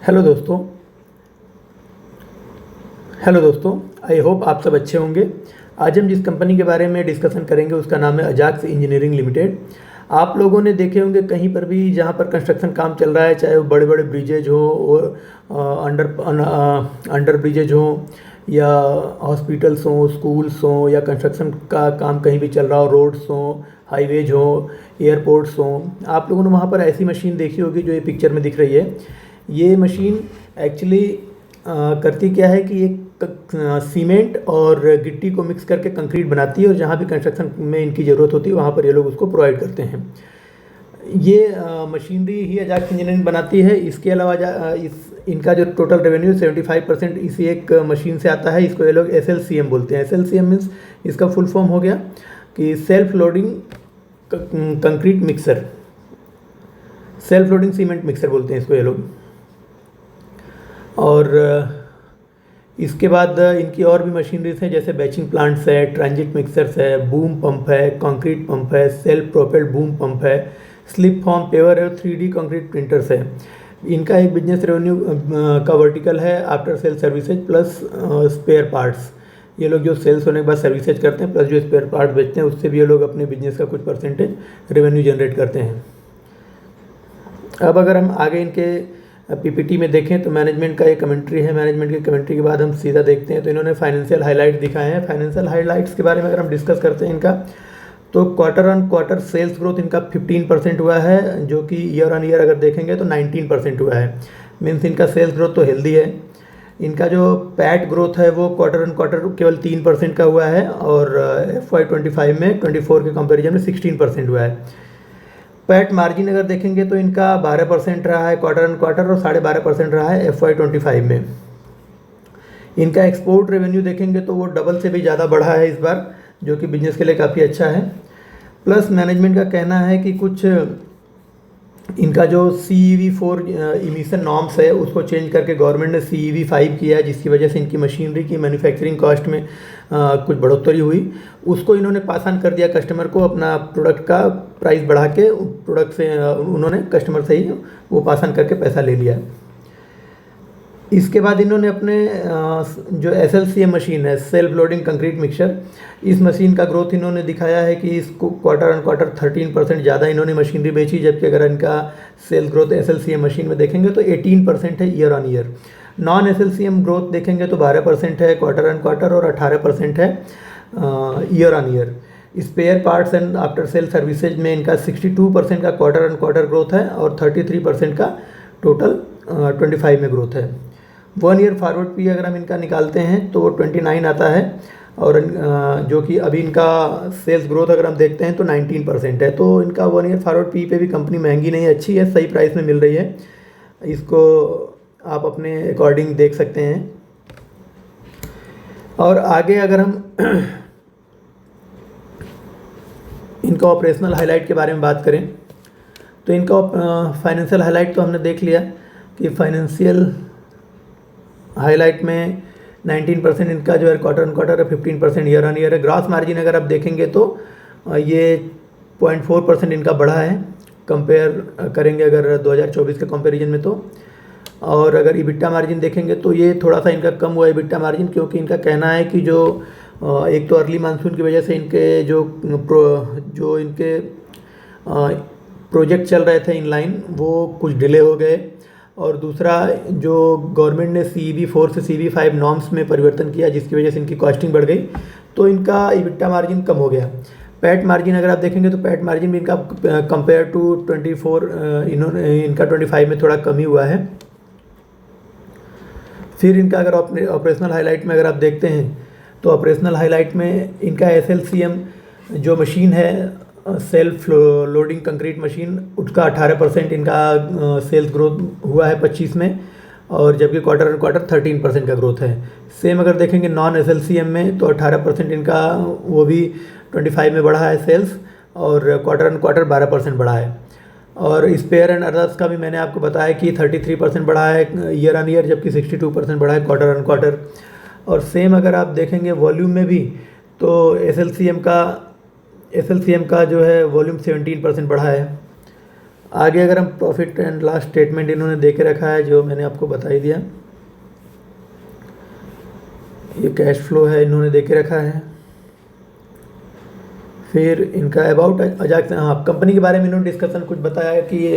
Hello दोस्तों। I hope आप सब अच्छे होंगे। आज हम जिस कंपनी के बारे में डिस्कशन करेंगे उसका नाम है अजाक्स इंजीनियरिंग लिमिटेड। आप लोगों ने देखे होंगे कहीं पर भी जहाँ पर कंस्ट्रक्शन काम चल रहा है, चाहे वो बड़े बड़े ब्रिजेज हो और अंडर ब्रिजेज हो या हॉस्पिटल्स हों, स्कूल्स हों, या कंस्ट्रक्शन का काम कहीं भी चल रहा हो, रोड्स हों, हाईवेज हो, एयरपोर्ट्स हों, आप लोगों ने वहाँ पर ऐसी मशीन देखी होगी जो ये पिक्चर में दिख रही है। ये मशीन एक्चुअली करती क्या है कि ये सीमेंट और गिट्टी को मिक्स करके कंक्रीट बनाती है, और जहाँ भी कंस्ट्रक्शन में इनकी ज़रूरत होती है वहाँ पर ये लोग उसको प्रोवाइड करते हैं। ये मशीनरी ही अजाक्स इंजीनियरिंग बनाती है। इसके अलावा इनका जो टोटल रेवेन्यू 75% इसी एक मशीन से आता है। इसको ये लोग SLCM बोलते हैं। SLCM मीन्स इसका फुल फॉर्म हो गया कि self loading concrete mixer, self loading cement mixer बोलते हैं इसको ये लोग। और इसके बाद इनकी और भी मशीनरीज हैं, जैसे बैचिंग प्लांट्स है, ट्रांजिट मिक्सर्स है, बूम पंप है, कंक्रीट पंप है, सेल्फ प्रोपेल्ड बूम पंप है, स्लिप फॉर्म पेवर है और 3D कंक्रीट प्रिंटर्स है। इनका एक बिजनेस रेवेन्यू का वर्टिकल है after sale services plus spare parts. ये लोग जो सेल्स होने के बाद सर्विसेज करते हैं प्लस जो स्पेयर पार्ट बेचते हैं उससे भी ये लोग अपने बिजनेस का कुछ परसेंटेज रेवेन्यू जनरेट करते हैं। अब अगर हम आगे इनके PPT में देखें तो मैनेजमेंट का ये कमेंट्री है। मैनेजमेंट की कमेंट्री के बाद हम सीधा देखते हैं तो इन्होंने फाइनेंशियल हाइलाइट दिखाए हैं। फाइनेंशियल हाइलाइट्स के बारे में अगर हम डिस्कस करते हैं इनका, तो quarter on quarter sales growth इनका 15% हुआ है, जो कि ईयर ऑन ईयर अगर देखेंगे तो 19% हुआ है। मीन्स इनका सेल्स ग्रोथ तो हेल्दी है। इनका जो पैट ग्रोथ है वो क्वार्टर ऑन क्वार्टर केवल 3% का हुआ है, और FY25 में 24 के कंपेरिजन में 16% हुआ है। पैट मार्जिन अगर देखेंगे तो इनका 12% रहा है क्वार्टर ऑन क्वार्टर, और 12.5% रहा है FY25 में। इनका एक्सपोर्ट रेवेन्यू देखेंगे तो वो डबल से भी ज़्यादा बढ़ा है इस बार, जो कि बिजनेस के लिए काफ़ी अच्छा है। प्लस मैनेजमेंट का कहना है कि कुछ इनका जो CEV4 इमिशन नॉर्म्स है उसको चेंज करके गवर्नमेंट ने CEV5 किया है, जिसकी वजह से इनकी मशीनरी की मैन्युफैक्चरिंग कॉस्ट में कुछ बढ़ोतरी हुई। उसको इन्होंने पास ऑन कर दिया कस्टमर को, अपना प्रोडक्ट का प्राइस बढ़ा के प्रोडक्ट से उन्होंने कस्टमर से ही वो पास ऑन करके पैसा ले लिया। इसके बाद इन्होंने अपने जो SLCM मशीन है, सेल्फ लोडिंग कंक्रीट मिक्सर, इस मशीन का ग्रोथ इन्होंने दिखाया है कि इसको क्वार्टर ऑन क्वार्टर 13% ज़्यादा इन्होंने मशीनरी बेची, जबकि अगर इनका सेल्स ग्रोथ SLCM मशीन में देखेंगे तो 18% है year on year. Non SLCM growth देखेंगे तो 12% है क्वार्टर ऑन क्वार्टर और 18% है year on year. Spare parts and after sale services में इनका 62% का क्वार्टर ऑन क्वार्टर ग्रोथ है, और 33% का टोटल 25 में ग्रोथ है। 1 ईयर फॉरवर्ड पी अगर हम इनका निकालते हैं तो 29 आता है, और जो कि अभी इनका सेल्स ग्रोथ अगर हम देखते हैं तो 19% है। तो इनका 1 ईयर फॉरवर्ड पी पे भी कंपनी महंगी नहीं है, अच्छी है, सही प्राइस में मिल रही है। इसको आप अपने अकॉर्डिंग देख सकते हैं। और आगे अगर हम इनका ऑपरेशनल हाईलाइट के बारे में बात करें तो इनका फाइनेंशियल हाईलाइट तो हमने देख लिया कि फाइनेंशियल हाईलाइट में 19% इनका जो है क्वार्टर ऑन क्वार्टर है, 15% ईयर ऑन ईयर है। ग्रॉस मार्जिन अगर आप देखेंगे तो ये 0.4% इनका बढ़ा है कंपेयर करेंगे अगर 2024 के कंपैरिजन में तो। और अगर इबिट्टा मार्जिन देखेंगे तो ये थोड़ा सा इनका कम हुआ है इबिट्टा मार्जिन, क्योंकि इनका कहना है कि जो एक तो अर्ली मानसून की वजह से इनके जो इनके प्रोजेक्ट चल रहे थे इनलाइन वो कुछ डिले हो गए, और दूसरा जो गवर्नमेंट ने CEV4 से CEV5 नॉर्म्स में परिवर्तन किया जिसकी वजह से इनकी कॉस्टिंग बढ़ गई, तो इनका इबिट्टा मार्जिन कम हो गया। पैट मार्जिन अगर आप देखेंगे तो पैट मार्जिन भी इनका कंपेयर टू 24 इनका 25 में थोड़ा कम ही हुआ है। फिर इनका अगर ऑपरेशनल हाईलाइट में अगर आप देखते हैं तो ऑपरेशनल हाईलाइट में इनका SLCM जो मशीन है, सेल्फ लोडिंग कंक्रीट मशीन, उसका 18% इनका सेल्स ग्रोथ हुआ है 25 में, और जबकि क्वार्टर ऑन क्वार्टर 13% का ग्रोथ है। सेम अगर देखेंगे नॉन SLCM में तो 18% इनका वो भी 25 में बढ़ा है सेल्स, और क्वार्टर ऑन क्वार्टर 12% बढ़ा है। और स्पेयर एंड अदर्स का भी मैंने आपको बताया कि 33% बढ़ा है ईयर ऑन ईयर, जबकि 62% बढ़ा है क्वार्टर ऑन क्वार्टर। और सेम अगर आप देखेंगे वॉल्यूम में भी तो SLCM का जो है वॉल्यूम 17% बढ़ा है, आगे अगर हम प्रॉफिट एंड लॉस स्टेटमेंट इन्होंने दे के रखा है, जो मैंने आपको बता ही दिया। ये कैश फ्लो है, इन्होंने दे के रखा है। फिर इनका अबाउट अजाक्स, हाँ कंपनी के बारे में इन्होंने डिस्कशन कुछ बताया है कि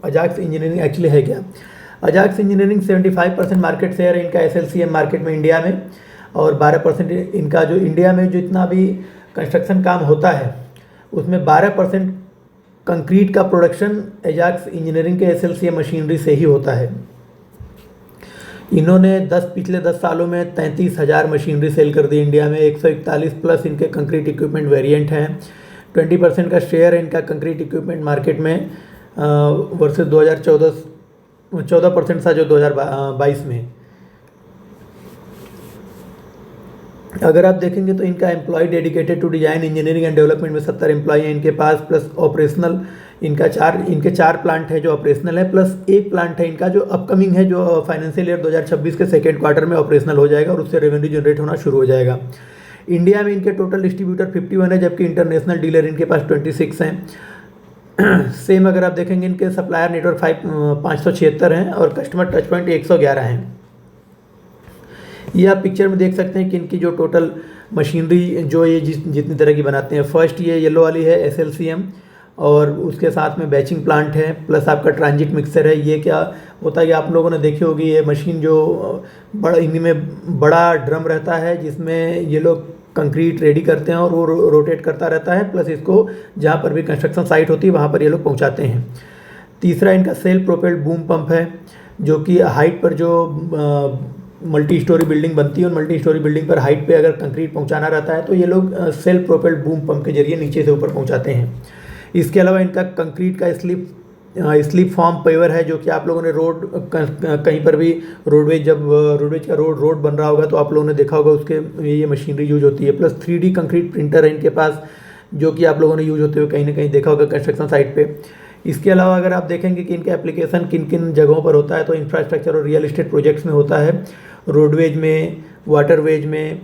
अजाक्स इंजीनियरिंग एक्चुअली है क्या। अजाक्स इंजीनियरिंग 75% मार्केट शेयर है इनका SLCM मार्केट में इंडिया में, और 12% इनका जो इंडिया में जो इतना भी कंस्ट्रक्शन काम होता है उसमें 12% कंक्रीट का प्रोडक्शन अजाक्स इंजीनियरिंग के SLCM मशीनरी से ही होता है। इन्होंने पिछले 10 सालों में 33,000 मशीनरी सेल कर दी इंडिया में। 141 प्लस इनके कंक्रीट इक्विपमेंट वेरिएंट हैं। 20% का शेयर है इनका कंक्रीट इक्विपमेंट मार्केट में वर्सेस 14% था जो 2022 में। अगर आप देखेंगे तो इनका employ dedicated to design engineering and development में 70 एम्प्लॉय हैं इनके पास, प्लस ऑपरेशनल इनके 4 प्लांट है जो ऑपरेशनल है, प्लस एक प्लांट है इनका जो अपकमिंग है, जो फाइनेंशियल ईयर 2026 के सेकेंड क्वार्टर में ऑपरेशनल हो जाएगा और उससे रेवेन्यू जनरेट होना शुरू हो जाएगा। इंडिया में इनके टोटल डिस्ट्रीब्यूटर 51 है, जबकि इंटरनेशनल डीलर इनके पास 26 हैं। सेम अगर आप देखेंगे इनके सप्लायर नेटवर्क 576 हैं और कस्टमर टच पॉइंट 111 हैं। ये आप पिक्चर में देख सकते हैं कि इनकी जो टोटल मशीनरी जो ये जितनी तरह की बनाते हैं, फर्स्ट ये येलो वाली है SLCM, और उसके साथ में बैचिंग प्लांट है, प्लस आपका ट्रांजिट मिक्सर है। ये क्या होता है कि आप लोगों ने देखी होगी, ये मशीन जो इनमें बड़ा ड्रम रहता है जिसमें ये लोग कंक्रीट रेडी करते हैं और वो रोटेट करता रहता है, प्लस इसको जहाँ पर भी कंस्ट्रक्शन साइट होती है वहाँ पर ये लोग पहुँचाते हैं। तीसरा इनका सेल्फ प्रोपेल्ड बूम पंप है, जो कि हाइट पर जो मल्टी स्टोरी बिल्डिंग बनती है, और मल्टी स्टोरी बिल्डिंग पर हाइट पे अगर कंक्रीट पहुंचाना रहता है तो ये लोग सेल्फ प्रोपेल्ड बूम पंप के जरिए नीचे से ऊपर पहुंचाते हैं। इसके अलावा इनका कंक्रीट का स्लिप फॉर्म पेवर है, जो कि आप लोगों ने रोड कहीं पर भी रोडवेज का रोड बन रहा होगा तो आप लोगों ने देखा होगा, उसके ये मशीनरी यूज होती है। प्लस 3D कंक्रीट प्रिंटर है इनके पास, जो कि आप लोगों ने यूज होते हुए कहीं ना कहीं देखा होगा कंस्ट्रक्शन साइट पे। इसके अलावा अगर आप देखेंगे कि इनका एप्लीकेशन किन किन जगहों पर होता है, तो इंफ्रास्ट्रक्चर और रियल एस्टेट प्रोजेक्ट्स में होता है, रोडवेज में, वाटरवेज में,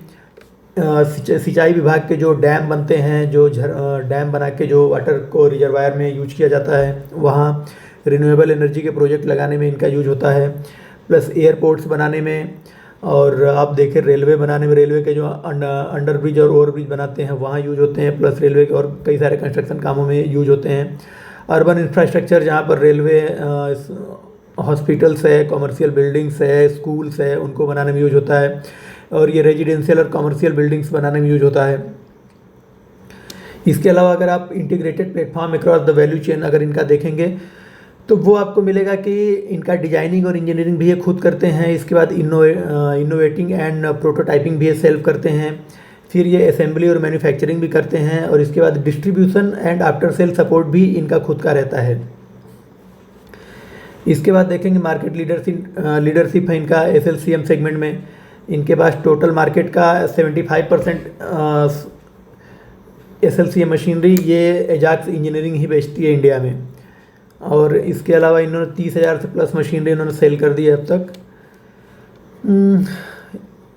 सिंचाई विभाग के जो डैम बनते हैं, जो डैम बना के जो वाटर को रिजर्वायर में यूज किया जाता है, वहाँ रिन्यूएबल एनर्जी के प्रोजेक्ट लगाने में इनका यूज होता है। प्लस एयरपोर्ट्स बनाने में, और आप देखें रेलवे बनाने में, रेलवे के जो अंडर ब्रिज और ओवर ब्रिज बनाते हैं वहाँ यूज होते हैं, प्लस रेलवे के और कई सारे कंस्ट्रक्शन कामों में यूज होते हैं। अर्बन इंफ्रास्ट्रक्चर, जहाँ पर रेलवे, हॉस्पिटल्स है, कमर्शियल बिल्डिंग्स है, स्कूल्स है, उनको बनाने में यूज होता है। और ये रेजिडेंशियल और कमर्शियल बिल्डिंग्स बनाने में यूज होता है। इसके अलावा अगर आप integrated platform across the value chain अगर इनका देखेंगे तो वो आपको मिलेगा कि इनका डिजाइनिंग और इंजीनियरिंग भी ये खुद करते हैं। इसके बाद इनोवेटिंग एंड प्रोटोटाइपिंग भी ये सेल्फ करते हैं। फिर ये असेंबली और मैन्युफैक्चरिंग भी करते हैं, और इसके बाद distribution and after sale support भी इनका खुद का रहता है। इसके बाद देखेंगे मार्केट लीडरशिप है इनका SLCM सेगमेंट में। इनके पास टोटल मार्केट का 75% SLCM मशीनरी ये एजाक्स इंजीनियरिंग ही बेचती है इंडिया में। और इसके अलावा इन्होंने 30,000 से प्लस मशीनरी इन्होंने सेल कर दी है अब तक।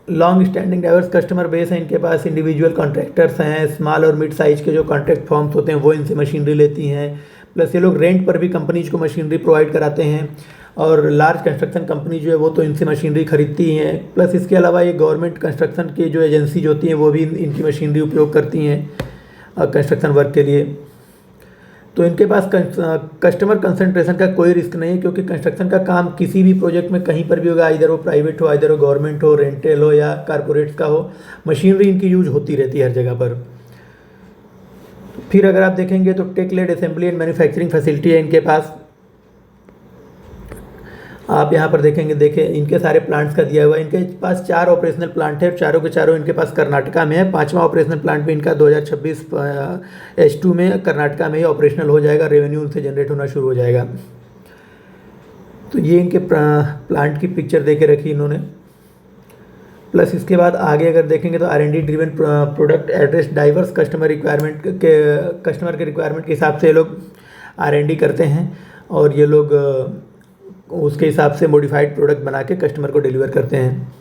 Long standing diverse customer base है इनके पास। इंडिविजुअल कॉन्ट्रैक्टर्स हैं, स्मॉल और मिड साइज के जो कॉन्ट्रैक्ट फॉर्म्स होते हैं वो इनसे मशीनरी लेती हैं। प्लस ये लोग रेंट पर भी कंपनीज को मशीनरी प्रोवाइड कराते हैं, और लार्ज कंस्ट्रक्शन कंपनी जो है वो तो इनसे मशीनरी खरीदती हैं। प्लस इसके अलावा ये गवर्नमेंट कंस्ट्रक्शन की जो एजेंसीज होती हैं वो भी इनकी मशीनरी उपयोग करती हैं कंस्ट्रक्शन वर्क के लिए। तो इनके पास कस्टमर कंसंट्रेशन का कोई रिस्क नहीं है, क्योंकि कंस्ट्रक्शन का काम किसी भी प्रोजेक्ट में कहीं पर भी होगा, इधर वो प्राइवेट हो, इधर वो गवर्नमेंट हो, रेंटल हो या कारपोरेट्स का हो, मशीनरी इनकी यूज होती रहती है हर जगह पर। फिर अगर आप देखेंगे तो tech led assembly and manufacturing facility है इनके पास। आप यहाँ पर देखें इनके सारे प्लांट्स का दिया हुआ है। इनके पास 4 ऑपरेशनल प्लांट है, चारों के चारों इनके पास कर्नाटका में है। 5वां ऑपरेशनल प्लांट भी इनका 2026 H2 में कर्नाटका में ही ऑपरेशनल हो जाएगा, रेवेन्यू उनसे जनरेट होना शुरू हो जाएगा। तो ये इनके प्लांट की पिक्चर दे के रखी इन्होंने। प्लस इसके बाद आगे अगर देखेंगे तो R&D driven product address diverse customer के रिक्वायरमेंट के हिसाब से ये लोग R&D करते हैं, और ये लोग उसके हिसाब से मॉडिफाइड प्रोडक्ट बना के कस्टमर को डिलीवर करते हैं।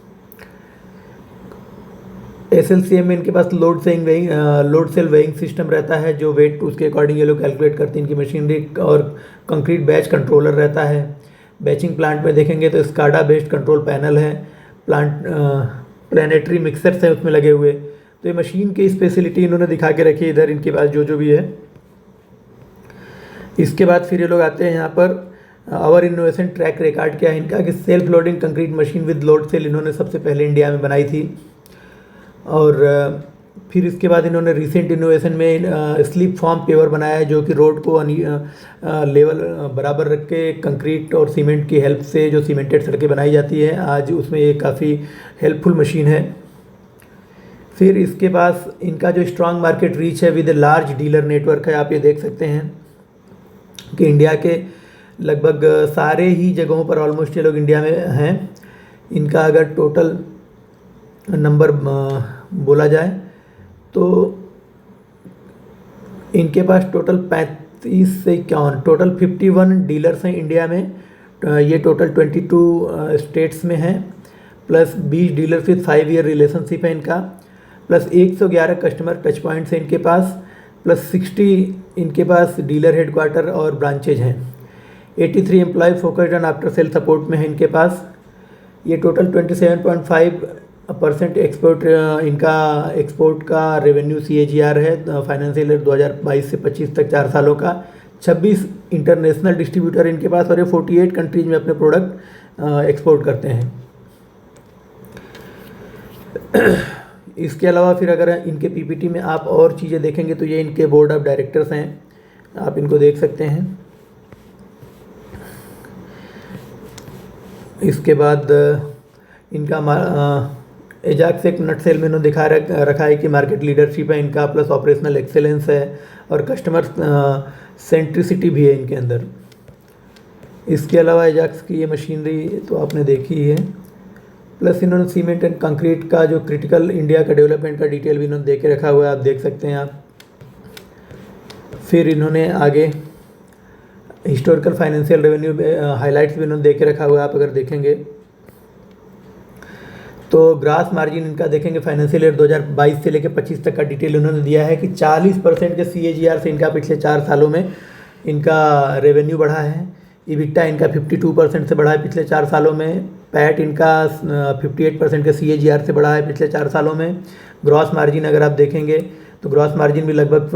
SLCM में इनके पास लोड सेल वेइंग सिस्टम रहता है, जो वेट उसके अकॉर्डिंग ये लोग कैलकुलेट करते हैं इनकी मशीनरी, और कंक्रीट बैच कंट्रोलर रहता है। बैचिंग प्लांट में देखेंगे तो स्काडा बेस्ड कंट्रोल पैनल है, प्लानिटरी मिक्सर्स हैं उसमें लगे हुए। तो ये मशीन की स्पेशलिटी इन्होंने दिखा के रखी है इधर इनके पास जो भी है। इसके बाद फिर ये लोग आते हैं यहाँ per hour innovation track record क्या है इनका, कि self loading concrete machine with load cell इन्होंने सबसे पहले इंडिया में बनाई थी। और फिर इसके बाद इन्होंने रिसेंट इनोवेशन में स्लिप फॉर्म पेवर बनाया है, जो कि रोड को लेवल बराबर रख के कंक्रीट और सीमेंट की हेल्प से जो सीमेंटेड सड़कें बनाई जाती है, आज उसमें ये काफ़ी हेल्पफुल मशीन है। फिर इसके पास इनका जो स्ट्रांग मार्केट रीच है विद लार्ज डीलर नेटवर्क है। आप ये देख सकते हैं कि इंडिया के लगभग सारे ही जगहों पर ऑलमोस्ट ये लोग इंडिया में हैं। इनका अगर टोटल नंबर बोला जाए तो इनके पास टोटल 35 से 51 टोटल 51 डीलर्स हैं इंडिया में। ये टोटल 22 स्टेट्स में हैं, plus 20 dealers with 5 year relationship है इनका, प्लस 111 कस्टमर टच पॉइंट्स हैं इनके पास, प्लस 60 इनके पास डीलर हेडक्वार्टर और ब्रांचेज हैं। 83 employ focused on after sale support में है इनके पास। ये टोटल 27.5% एक्सपोर्ट इनका एक्सपोर्ट का रेवेन्यू CAGR है फाइनेंशियल ईयर 2022 से 25 तक 4 सालों का। 26 इंटरनेशनल डिस्ट्रीब्यूटर इनके पास, और ये 48 कंट्रीज में अपने प्रोडक्ट एक्सपोर्ट करते हैं। इसके अलावा फिर अगर इनके PPT में आप और चीज़ें देखेंगे तो ये इनके बोर्ड ऑफ डायरेक्टर्स हैं, आप इनको देख सकते हैं। इसके बाद इनका एजाक्स एक नट सेल में इन्होंने दिखा रखा है कि मार्केट लीडरशिप है इनका, प्लस ऑपरेशनल एक्सेलेंस है और कस्टमर सेंट्रिसिटी भी है इनके अंदर। इसके अलावा एजाक्स की ये मशीनरी तो आपने देखी ही है, प्लस इन्होंने सीमेंट एंड कंक्रीट का जो क्रिटिकल इंडिया का डेवलपमेंट का डिटेल भी इन्होंने दे के रखा हुआ है, आप देख सकते हैं आप। फिर इन्होंने आगे हिस्टोरिकल फाइनेंशियल रेवेन्यू हाइलाइट्स भी इन्होंने दे के रखा हुआ है, आप अगर देखेंगे तो ग्रास मार्जिन इनका देखेंगे फाइनेंशियल ईयर 2022 से लेकर 25 तक का डिटेल उन्होंने दिया है कि 40% के CAGR से इनका पिछले 4 सालों में इनका रेवेन्यू बढ़ा है। इबिटा इनका 52% से बढ़ा है पिछले 4 सालों में। पैट इनका 58% के CAGR से बढ़ा है पिछले 4 सालों में। ग्रॉस मार्जिन अगर आप देखेंगे तो ग्रॉस मार्जिन भी लगभग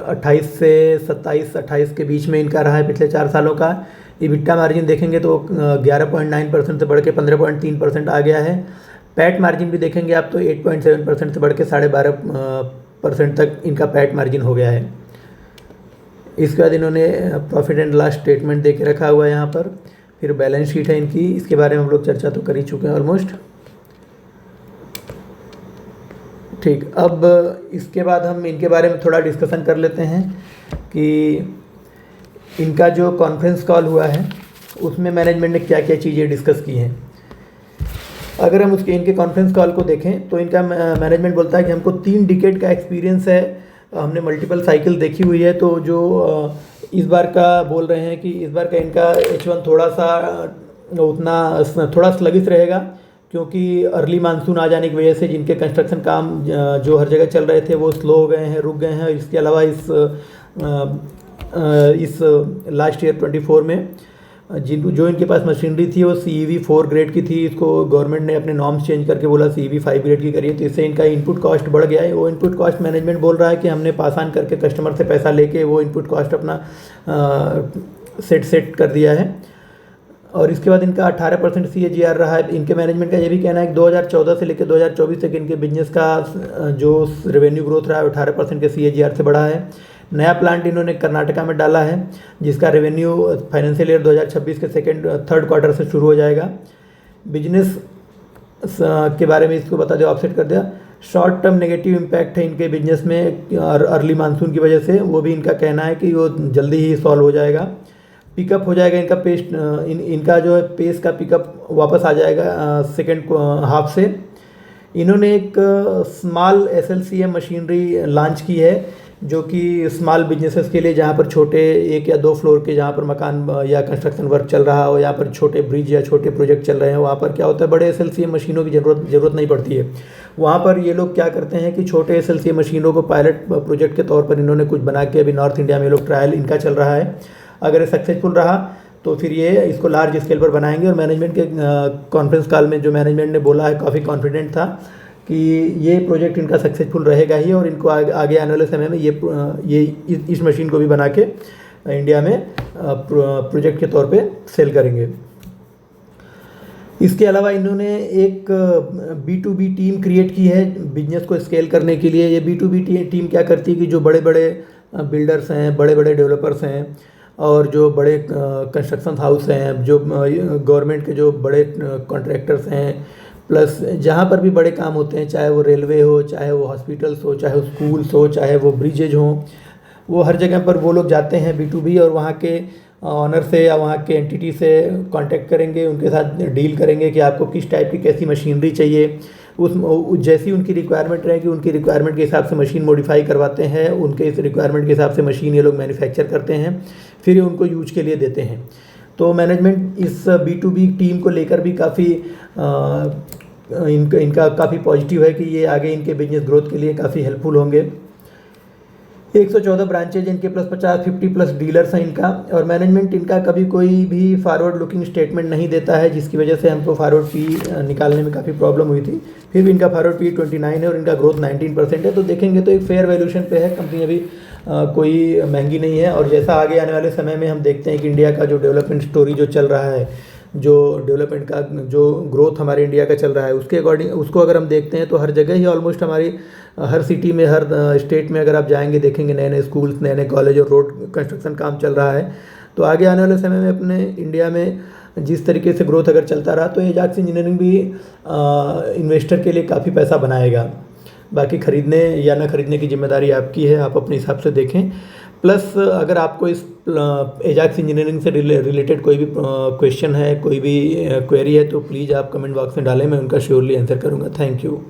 28 से 27-28 के बीच में इनका रहा है पिछले 4 सालों का। इबिटा मार्जिन देखेंगे तो 11.9% से बढ़ के 15.3% आ गया है। पैट मार्जिन भी देखेंगे आप तो 8.7% से बढ़ के 12.5% तक इनका पैट मार्जिन हो गया है। इसके बाद इन्होंने प्रॉफिट एंड लॉस स्टेटमेंट दे के रखा हुआ है यहाँ पर। फिर बैलेंस शीट है इनकी, इसके बारे में हम लोग चर्चा तो कर ही चुके हैं ऑलमोस्ट। ठीक, अब इसके बाद हम इनके बारे में थोड़ा डिस्कशन कर लेते हैं कि इनका जो कॉन्फ्रेंस कॉल हुआ है उसमें मैनेजमेंट ने क्या क्या चीज़ें डिस्कस की हैं। अगर हम इनके कॉन्फ्रेंस कॉल को देखें तो इनका मैनेजमेंट बोलता है कि हमको 3 डिकेड का एक्सपीरियंस है, हमने मल्टीपल साइकिल देखी हुई है। तो जो इस बार का बोल रहे हैं कि इस बार का इनका H1 थोड़ा स्लगिश रहेगा, क्योंकि अर्ली मानसून आ जाने की वजह से जिनके कंस्ट्रक्शन काम जो हर जगह चल रहे थे वो स्लो हो गए हैं, रुक गए हैं। इसके अलावा इस लास्ट ईयर 24 में जो इनके पास मशीनरी थी वो CEV 4 ग्रेड की थी, इसको गवर्नमेंट ने अपने नॉर्म्स चेंज करके बोला CEV 5 ग्रेड की करिए, तो इससे इनका इनपुट कॉस्ट बढ़ गया है। वो इनपुट कॉस्ट मैनेजमेंट बोल रहा है कि हमने पास ऑन करके कस्टमर से पैसा लेके वो इनपुट कॉस्ट अपना सेट कर दिया है। और इसके बाद इनका 18% CAGR रहा है। इनके मैनेजमेंट का ये भी कहना है कि 2014 से लेकर 2024 तक इनके बिजनेस का जो रेवेन्यू ग्रोथ रहा है 18% के CAGR से बढ़ा है। नया प्लांट इन्होंने कर्नाटका में डाला है, जिसका रेवेन्यू फाइनेंशियल ईयर 2026 के थर्ड क्वार्टर से शुरू हो जाएगा। बिजनेस के बारे में इसको बता दो, ऑफसेट कर दिया। शॉर्ट टर्म नेगेटिव इम्पैक्ट है इनके बिजनेस में अर्ली मानसून की वजह से, वो भी इनका कहना है कि वो जल्दी ही सॉल्व हो जाएगा। पिकअप हो जाएगा इनका पेस, इनका जो है पेस का पिकअप वापस आ जाएगा सेकेंड हाफ से। इन्होंने एक स्मॉल SLCM मशीनरी लॉन्च की है, जो कि स्मॉल बिजनेसेस के लिए, जहाँ पर छोटे 1 या 2 फ्लोर के जहाँ पर मकान या कंस्ट्रक्शन वर्क चल रहा हो, यहाँ पर छोटे ब्रिज या छोटे प्रोजेक्ट चल रहे हैं, वहाँ पर क्या होता है, बड़े एसएलसीए मशीनों की ज़रूरत नहीं पड़ती है। वहाँ पर ये लोग क्या करते हैं कि छोटे एसएलसीए मशीनों को पायलट प्रोजेक्ट के तौर पर इन्होंने कुछ बना के, अभी नॉर्थ इंडिया में लोग ट्रायल इनका चल रहा है। अगर ये सक्सेसफुल रहा तो फिर ये इसको लार्ज स्केल पर बनाएंगे। और मैनेजमेंट के कॉन्फ्रेंस कॉल में जो मैनेजमेंट ने बोला है, काफ़ी कॉन्फिडेंट था कि ये प्रोजेक्ट इनका सक्सेसफुल रहेगा ही, और इनको आगे आने वाले समय में ये इस मशीन को भी बना के इंडिया में प्रोजेक्ट के तौर पे सेल करेंगे। इसके अलावा इन्होंने एक B2B टीम क्रिएट की है बिजनेस को स्केल करने के लिए। ये B2B टीम क्या करती है कि जो बड़े बड़े बिल्डर्स हैं, बड़े बड़े डेवलपर्स हैं, और जो बड़े कंस्ट्रक्शन हाउस हैं, जो गवर्नमेंट के जो बड़े कॉन्ट्रैक्टर्स हैं, प्लस जहाँ पर भी बड़े काम होते हैं, चाहे वो रेलवे हो, चाहे वो हॉस्पिटल्स हो, चाहे वो स्कूल्स हो, चाहे वो ब्रिजेज हों, वो हर जगह पर वो लोग जाते हैं B2B, और वहाँ के ऑनर से या वहाँ के एंटिटी से कांटेक्ट करेंगे, उनके साथ डील करेंगे कि आपको किस टाइप की कैसी मशीनरी चाहिए। उस जैसी उनकी रिक्वायरमेंट रहेगी, उनकी रिक्वायरमेंट के हिसाब से मशीन मॉडिफाई करवाते हैं, उनके इस रिक्वायरमेंट के हिसाब से मशीन ये लोग मैन्युफैक्चर करते हैं, फिर ये उनको यूज के लिए देते हैं। तो मैनेजमेंट इस B2B टीम को लेकर भी काफ़ी इनका काफ़ी पॉजिटिव है कि ये आगे इनके बिजनेस ग्रोथ के लिए काफ़ी हेल्पफुल होंगे। 114 ब्रांचेज इनके, प्लस 50 प्लस डीलर्स हैं इनका। और मैनेजमेंट इनका कभी कोई भी फॉरवर्ड लुकिंग स्टेटमेंट नहीं देता है, जिसकी वजह से हमको फॉरवर्ड पी निकालने में काफ़ी प्रॉब्लम हुई थी। फिर भी इनका फॉरवर्ड पी 29 है और इनका ग्रोथ 19% है। तो देखेंगे तो एक फेयर वैल्यूशन पे है कंपनी, अभी कोई महंगी नहीं है। और जैसा आगे आने वाले समय में हम देखते हैं कि इंडिया का जो डेवलपमेंट स्टोरी जो चल रहा है, जो डेवलपमेंट का जो ग्रोथ हमारे इंडिया का चल रहा है, उसके अकॉर्डिंग उसको अगर हम देखते हैं तो हर जगह ही ऑलमोस्ट हमारी हर सिटी में, हर स्टेट में अगर आप जाएंगे देखेंगे नए नए स्कूल्स, नए नए कॉलेज और रोड कंस्ट्रक्शन काम चल रहा है। तो आगे आने वाले समय में अपने इंडिया में जिस तरीके से ग्रोथ अगर चलता रहा तो एजाक्स इंजीनियरिंग भी इन्वेस्टर के लिए काफ़ी पैसा बनाएगा। बाकी खरीदने या ना खरीदने की जिम्मेदारी आपकी है, आप अपने हिसाब से देखें। प्लस अगर आपको इस एजाक्स इंजीनियरिंग से रिलेटेड कोई भी क्वेश्चन है, कोई भी क्वेरी है, तो प्लीज़ आप कमेंट बॉक्स में डालें, मैं उनका श्योरली आंसर करूँगा। Thank you.